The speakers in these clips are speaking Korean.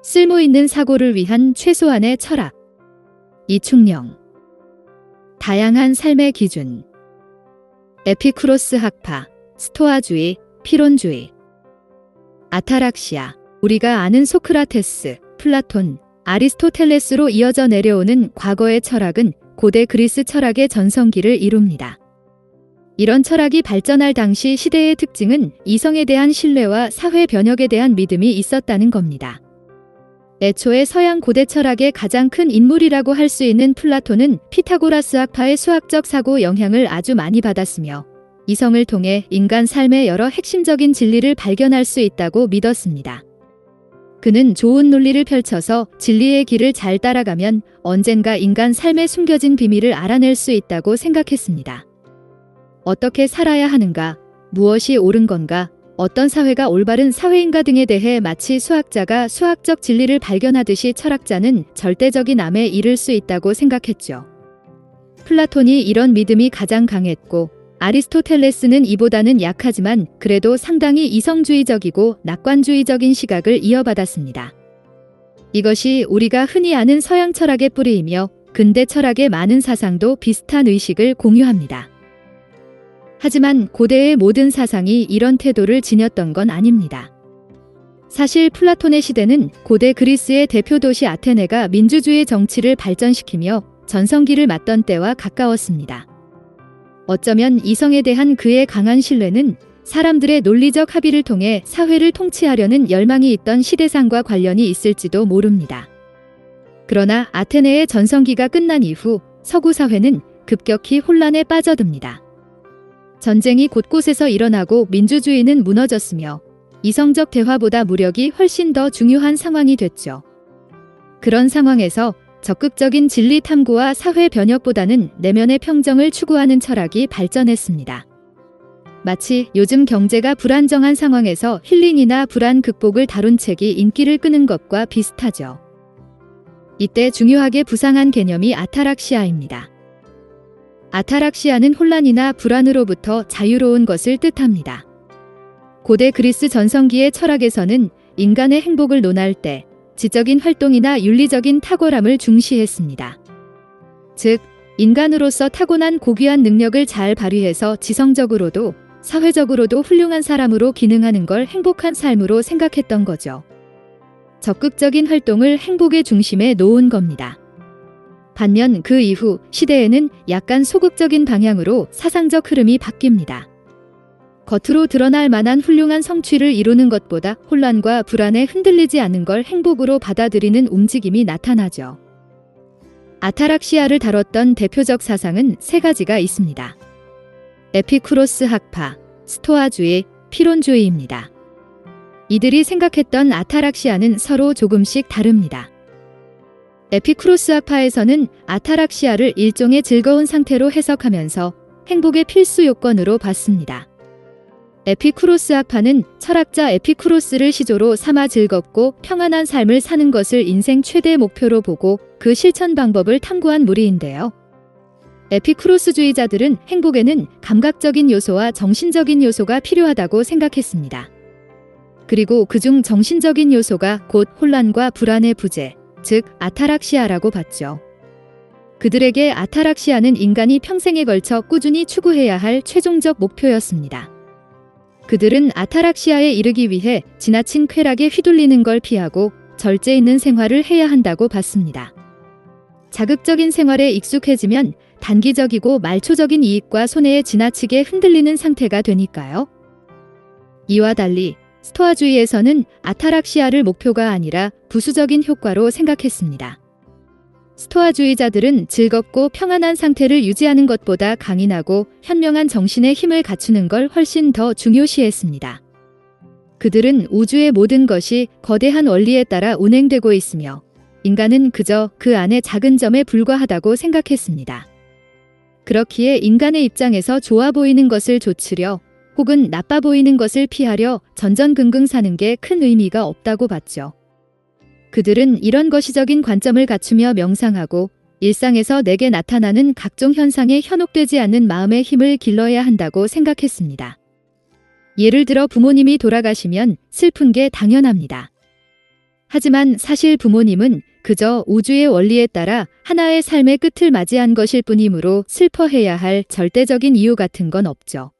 쓸모있는 사고를 위한 최소한의 철학. 이충령. 다양한 삶의 기준. 에피쿠로스 학파, 스토아주의, 피론주의. 아타락시아. 우리가 아는 소크라테스, 플라톤, 아리스토텔레스로 이어져 내려오는 과거의 철학은 고대 그리스 철학의 전성기를 이룹니다. 이런 철학이 발전할 당시 시대의 특징은 이성에 대한 신뢰와 사회 변혁에 대한 믿음이 있었다는 겁니다. 애초에 서양 고대 철학의 가장 큰 인물이라고 할 수 있는 플라톤은 피타고라스 학파의 수학적 사고 영향을 아주 많이 받았으며 이성을 통해 인간 삶의 여러 핵심적인 진리를 발견할 수 있다고 믿었습니다. 그는 좋은 논리를 펼쳐서 진리의 길을 잘 따라가면 언젠가 인간 삶의 숨겨진 비밀을 알아낼 수 있다고 생각했습니다. 어떻게 살아야 하는가, 무엇이 옳은 건가, 어떤 사회가 올바른 사회인가 등에 대해 마치 수학자가 수학적 진리를 발견하듯이 철학자는 절대적인 암에 이를 수 있다고 생각했죠. 플라톤이 이런 믿음이 가장 강했고 아리스토텔레스는 이보다는 약하지만 그래도 상당히 이성주의적이고 낙관주의적인 시각을 이어받았습니다. 이것이 우리가 흔히 아는 서양 철학의 뿌리이며 근대 철학의 많은 사상도 비슷한 의식을 공유합니다. 하지만 고대의 모든 사상이 이런 태도를 지녔던 건 아닙니다. 사실 플라톤의 시대는 고대 그리스의 대표 도시 아테네가 민주주의 정치를 발전시키며 전성기를 맞던 때와 가까웠습니다. 어쩌면 이성에 대한 그의 강한 신뢰는 사람들의 논리적 합의를 통해 사회를 통치하려는 열망이 있던 시대상과 관련이 있을지도 모릅니다. 그러나 아테네의 전성기가 끝난 이후 서구 사회는 급격히 혼란에 빠져듭니다. 전쟁이 곳곳에서 일어나고 민주주의는 무너졌으며 이성적 대화보다 무력이 훨씬 더 중요한 상황이 됐죠. 그런 상황에서 적극적인 진리 탐구와 사회 변혁보다는 내면의 평정을 추구하는 철학이 발전했습니다. 마치 요즘 경제가 불안정한 상황에서 힐링이나 불안 극복을 다룬 책이 인기를 끄는 것과 비슷하죠. 이때 중요하게 부상한 개념이 아타락시아입니다. 아타락시아는 혼란이나 불안으로부터 자유로운 것을 뜻합니다. 고대 그리스 전성기의 철학에서는 인간의 행복을 논할 때 지적인 활동이나 윤리적인 탁월함을 중시했습니다. 즉, 인간으로서 타고난 고귀한 능력을 잘 발휘해서 지성적으로도 사회적으로도 훌륭한 사람으로 기능하는 걸 행복한 삶으로 생각했던 거죠. 적극적인 활동을 행복의 중심에 놓은 겁니다. 반면 그 이후 시대에는 약간 소극적인 방향으로 사상적 흐름이 바뀝니다. 겉으로 드러날 만한 훌륭한 성취를 이루는 것보다 혼란과 불안에 흔들리지 않는 걸 행복으로 받아들이는 움직임이 나타나죠. 아타락시아를 다뤘던 대표적 사상은 세 가지가 있습니다. 에피쿠로스 학파, 스토아주의, 피론주의입니다. 이들이 생각했던 아타락시아는 서로 조금씩 다릅니다. 에피쿠로스 학파에서는 아타락시아를 일종의 즐거운 상태로 해석하면서 행복의 필수 요건으로 봤습니다. 에피쿠로스 학파는 철학자 에피쿠로스를 시조로 삼아 즐겁고 평안한 삶을 사는 것을 인생 최대 목표로 보고 그 실천 방법을 탐구한 무리인데요. 에피쿠로스주의자들은 행복에는 감각적인 요소와 정신적인 요소가 필요하다고 생각했습니다. 그리고 그중 정신적인 요소가 곧 혼란과 불안의 부재, 즉 아타락시아라고 봤죠. 그들에게 아타락시아는 인간이 평생에 걸쳐 꾸준히 추구해야 할 최종적 목표였습니다. 그들은 아타락시아에 이르기 위해 지나친 쾌락에 휘둘리는 걸 피하고 절제 있는 생활을 해야 한다고 봤습니다. 자극적인 생활에 익숙해지면 단기적이고 말초적인 이익과 손해에 지나치게 흔들리는 상태가 되니까요. 이와 달리 스토아주의에서는 아타락시아를 목표가 아니라 부수적인 효과로 생각했습니다. 스토아주의자들은 즐겁고 평안한 상태를 유지하는 것보다 강인하고 현명한 정신의 힘을 갖추는 걸 훨씬 더 중요시했습니다. 그들은 우주의 모든 것이 거대한 원리에 따라 운행되고 있으며 인간은 그저 그 안의 작은 점에 불과하다고 생각했습니다. 그렇기에 인간의 입장에서 좋아 보이는 것을 좇으려 혹은 나빠 보이는 것을 피하려 전전긍긍 사는 게 큰 의미가 없다고 봤죠. 그들은 이런 거시적인 관점을 갖추며 명상하고 일상에서 내게 나타나는 각종 현상에 현혹되지 않는 마음의 힘을 길러야 한다고 생각했습니다. 예를 들어 부모님이 돌아가시면 슬픈 게 당연합니다. 하지만 사실 부모님은 그저 우주의 원리에 따라 하나의 삶의 끝을 맞이한 것일 뿐이므로 슬퍼해야 할 절대적인 이유 같은 건 없죠.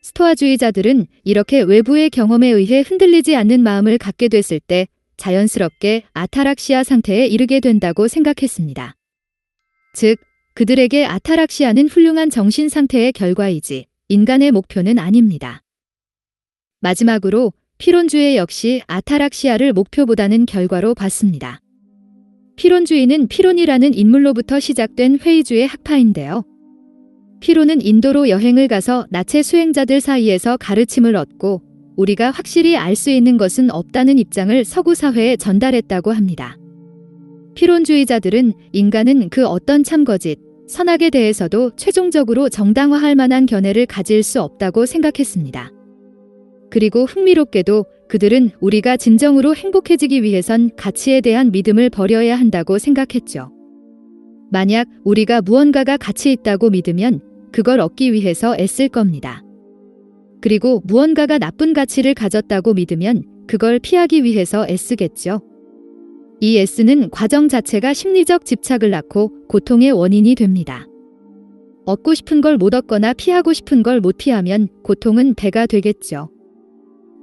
스토아주의자들은 이렇게 외부의 경험에 의해 흔들리지 않는 마음을 갖게 됐을 때 자연스럽게 아타락시아 상태에 이르게 된다고 생각했습니다. 즉, 그들에게 아타락시아는 훌륭한 정신 상태의 결과이지 인간의 목표는 아닙니다. 마지막으로 필론주의 역시 아타락시아를 목표보다는 결과로 봤습니다. 필론주의는 필론이라는 인물로부터 시작된 회의주의 학파인데요. 필론은 인도로 여행을 가서 나체 수행자들 사이에서 가르침을 얻고 우리가 확실히 알 수 있는 것은 없다는 입장을 서구 사회에 전달했다고 합니다. 필론주의자들은 인간은 그 어떤 참거짓, 선악에 대해서도 최종적으로 정당화할 만한 견해를 가질 수 없다고 생각했습니다. 그리고 흥미롭게도 그들은 우리가 진정으로 행복해지기 위해선 가치에 대한 믿음을 버려야 한다고 생각했죠. 만약 우리가 무언가가 가치 있다고 믿으면 그걸 얻기 위해서 애쓸 겁니다. 그리고 무언가가 나쁜 가치를 가졌다고 믿으면 그걸 피하기 위해서 애쓰겠죠. 이 애쓰는 과정 자체가 심리적 집착을 낳고 고통의 원인이 됩니다. 얻고 싶은 걸 못 얻거나 피하고 싶은 걸 못 피하면 고통은 배가 되겠죠.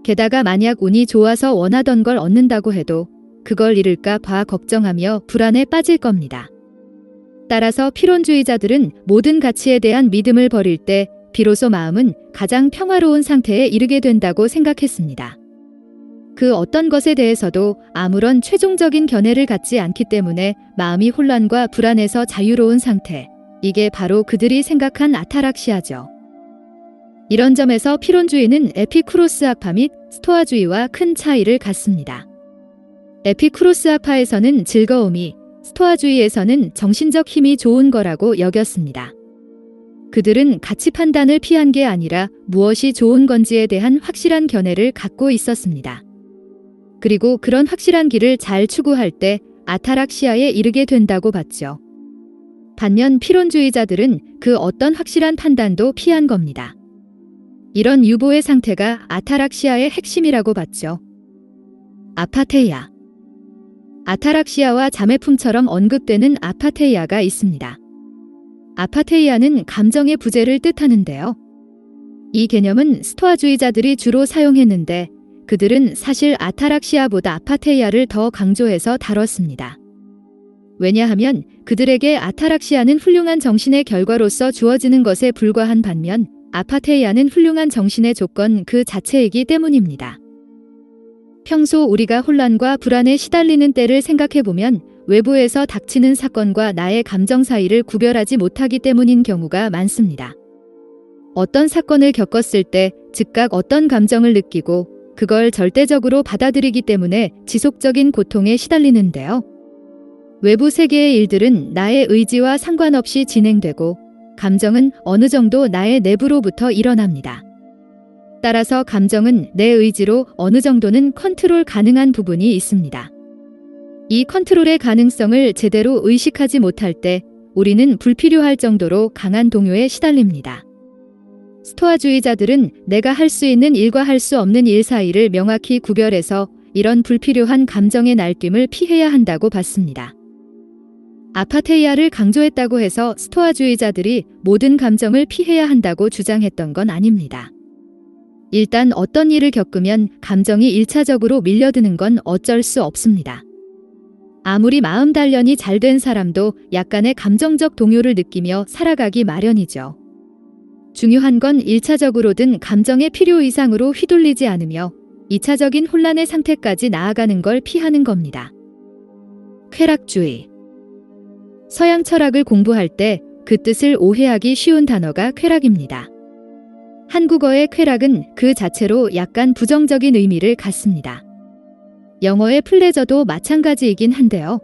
게다가 만약 운이 좋아서 원하던 걸 얻는다고 해도 그걸 잃을까 봐 걱정하며 불안에 빠질 겁니다. 따라서 필론주의자들은 모든 가치에 대한 믿음을 버릴 때 비로소 마음은 가장 평화로운 상태에 이르게 된다고 생각했습니다. 그 어떤 것에 대해서도 아무런 최종적인 견해를 갖지 않기 때문에 마음이 혼란과 불안에서 자유로운 상태, 이게 바로 그들이 생각한 아타락시아죠. 이런 점에서 필론주의는 에피쿠로스 학파 및 스토아주의와 큰 차이를 갖습니다. 에피쿠로스 학파에서는 즐거움이, 스토아주의에서는 정신적 힘이 좋은 거라고 여겼습니다. 그들은 가치 판단을 피한 게 아니라 무엇이 좋은 건지에 대한 확실한 견해를 갖고 있었습니다. 그리고 그런 확실한 길을 잘 추구할 때 아타락시아에 이르게 된다고 봤죠. 반면 필론주의자들은 그 어떤 확실한 판단도 피한 겁니다. 이런 유보의 상태가 아타락시아의 핵심이라고 봤죠. 아파테이아. 아타락시아와 자매품처럼 언급되는 아파테이아가 있습니다. 아파테이아는 감정의 부재를 뜻하는데요. 이 개념은 스토아주의자들이 주로 사용했는데 그들은 사실 아타락시아보다 아파테이아를 더 강조해서 다뤘습니다. 왜냐하면 그들에게 아타락시아는 훌륭한 정신의 결과로서 주어지는 것에 불과한 반면 아파테이아는 훌륭한 정신의 조건 그 자체이기 때문입니다. 평소 우리가 혼란과 불안에 시달리는 때를 생각해보면 외부에서 닥치는 사건과 나의 감정 사이를 구별하지 못하기 때문인 경우가 많습니다. 어떤 사건을 겪었을 때 즉각 어떤 감정을 느끼고 그걸 절대적으로 받아들이기 때문에 지속적인 고통에 시달리는데요. 외부 세계의 일들은 나의 의지와 상관없이 진행되고 감정은 어느 정도 나의 내부로부터 일어납니다. 따라서 감정은 내 의지로 어느 정도는 컨트롤 가능한 부분이 있습니다. 이 컨트롤의 가능성을 제대로 의식하지 못할 때 우리는 불필요할 정도로 강한 동요에 시달립니다. 스토아주의자들은 내가 할 수 있는 일과 할 수 없는 일 사이를 명확히 구별해서 이런 불필요한 감정의 날뛰임을 피해야 한다고 봤습니다. 아파테이아를 강조했다고 해서 스토아주의자들이 모든 감정을 피해야 한다고 주장했던 건 아닙니다. 일단 어떤 일을 겪으면 감정이 1차적으로 밀려드는 건 어쩔 수 없습니다. 아무리 마음 단련이 잘 된 사람도 약간의 감정적 동요를 느끼며 살아가기 마련이죠. 중요한 건 1차적으로든 감정의 필요 이상으로 휘둘리지 않으며 2차적인 혼란의 상태까지 나아가는 걸 피하는 겁니다. 쾌락주의. 서양 철학을 공부할 때 그 뜻을 오해하기 쉬운 단어가 쾌락입니다. 한국어의 쾌락은 그 자체로 약간 부정적인 의미를 갖습니다. 영어의 플레저도 마찬가지이긴 한데요.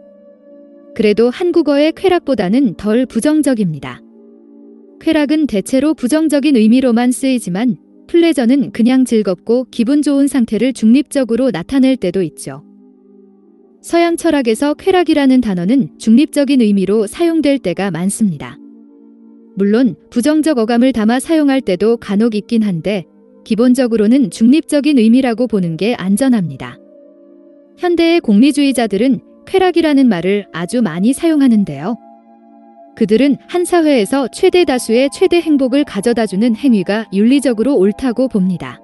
그래도 한국어의 쾌락보다는 덜 부정적입니다. 쾌락은 대체로 부정적인 의미로만 쓰이지만 플레저는 그냥 즐겁고 기분 좋은 상태를 중립적으로 나타낼 때도 있죠. 서양 철학에서 쾌락이라는 단어는 중립적인 의미로 사용될 때가 많습니다. 물론 부정적 어감을 담아 사용할 때도 간혹 있긴 한데 기본적으로는 중립적인 의미라고 보는 게 안전합니다. 현대의 공리주의자들은 쾌락이라는 말을 아주 많이 사용하는데요. 그들은 한 사회에서 최대 다수의 최대 행복을 가져다주는 행위가 윤리적으로 옳다고 봅니다.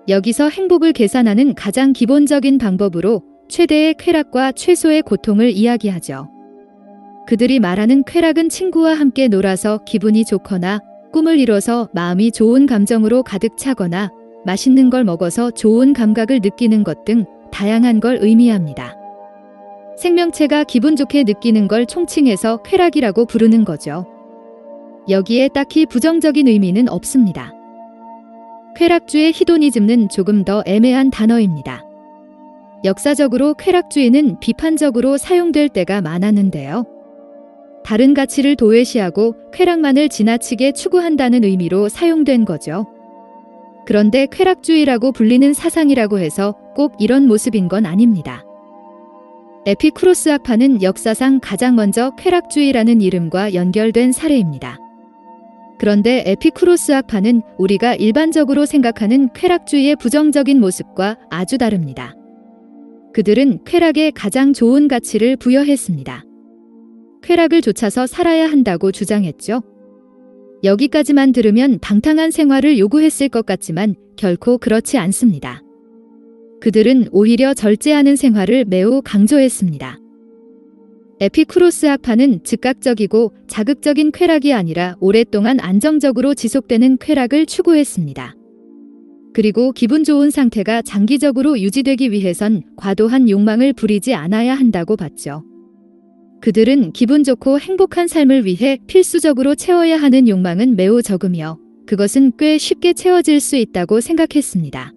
여기서 행복을 계산하는 가장 기본적인 방법으로 최대의 쾌락과 최소의 고통을 이야기하죠. 그들이 말하는 쾌락은 친구와 함께 놀아서 기분이 좋거나 꿈을 이뤄서 마음이 좋은 감정으로 가득 차거나 맛있는 걸 먹어서 좋은 감각을 느끼는 것 등 다양한 걸 의미합니다. 생명체가 기분 좋게 느끼는 걸 총칭해서 쾌락이라고 부르는 거죠. 여기에 딱히 부정적인 의미는 없습니다. 쾌락주의 히도니즘은 조금 더 애매한 단어입니다. 역사적으로 쾌락주의는 비판적으로 사용될 때가 많았는데요. 다른 가치를 도외시하고 쾌락만을 지나치게 추구한다는 의미로 사용된 거죠. 그런데 쾌락주의라고 불리는 사상이라고 해서 꼭 이런 모습인 건 아닙니다. 에피쿠로스 학파는 역사상 가장 먼저 쾌락주의라는 이름과 연결된 사례입니다. 그런데 에피쿠로스 학파는 우리가 일반적으로 생각하는 쾌락주의의 부정적인 모습과 아주 다릅니다. 그들은 쾌락에 가장 좋은 가치를 부여했습니다. 쾌락을 좇아서 살아야 한다고 주장했죠. 여기까지만 들으면 방탕한 생활을 요구했을 것 같지만 결코 그렇지 않습니다. 그들은 오히려 절제하는 생활을 매우 강조했습니다. 에피쿠로스 학파는 즉각적이고 자극적인 쾌락이 아니라 오랫동안 안정적으로 지속되는 쾌락을 추구했습니다. 그리고 기분 좋은 상태가 장기적으로 유지되기 위해선 과도한 욕망을 부리지 않아야 한다고 봤죠. 그들은 기분 좋고 행복한 삶을 위해 필수적으로 채워야 하는 욕망은 매우 적으며 그것은 꽤 쉽게 채워질 수 있다고 생각했습니다.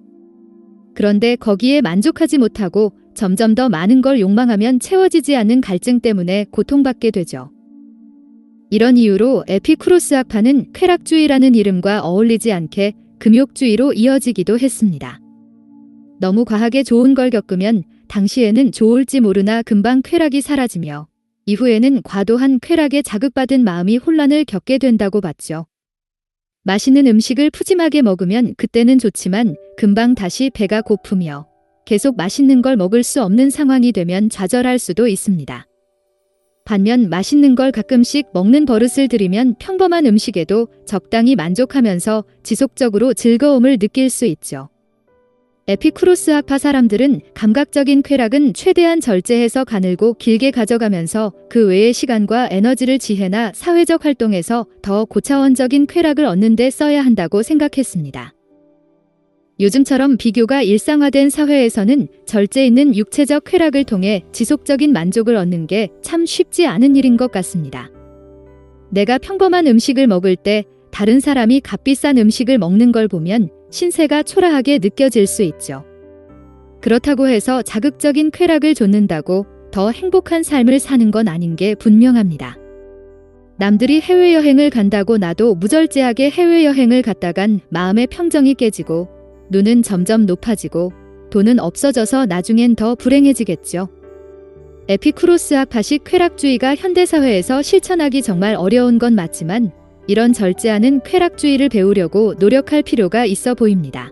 그런데 거기에 만족하지 못하고 점점 더 많은 걸 욕망하면 채워지지 않는 갈증 때문에 고통받게 되죠. 이런 이유로 에피쿠로스 학파는 쾌락주의라는 이름과 어울리지 않게 금욕주의로 이어지기도 했습니다. 너무 과하게 좋은 걸 겪으면 당시에는 좋을지 모르나 금방 쾌락이 사라지며 이후에는 과도한 쾌락에 자극받은 마음이 혼란을 겪게 된다고 봤죠. 맛있는 음식을 푸짐하게 먹으면 그때는 좋지만 금방 다시 배가 고프며 계속 맛있는 걸 먹을 수 없는 상황이 되면 좌절할 수도 있습니다. 반면 맛있는 걸 가끔씩 먹는 버릇을 들이면 평범한 음식에도 적당히 만족하면서 지속적으로 즐거움을 느낄 수 있죠. 에피쿠로스 학파 사람들은 감각적인 쾌락은 최대한 절제해서 가늘고 길게 가져가면서 그 외의 시간과 에너지를 지혜나 사회적 활동에서 더 고차원적인 쾌락을 얻는 데 써야 한다고 생각했습니다. 요즘처럼 비교가 일상화된 사회에서는 절제 있는 육체적 쾌락을 통해 지속적인 만족을 얻는 게 참 쉽지 않은 일인 것 같습니다. 내가 평범한 음식을 먹을 때 다른 사람이 값비싼 음식을 먹는 걸 보면 신세가 초라하게 느껴질 수 있죠. 그렇다고 해서 자극적인 쾌락을 좇는다고 더 행복한 삶을 사는 건 아닌 게 분명합니다. 남들이 해외여행을 간다고 나도 무절제하게 해외여행을 갔다간 마음의 평정이 깨지고 눈은 점점 높아지고 돈은 없어져서 나중엔 더 불행해지겠죠. 에피쿠로스 학파식 쾌락주의가 현대사회에서 실천하기 정말 어려운 건 맞지만 이런 절제하는 쾌락주의를 배우려고 노력할 필요가 있어 보입니다.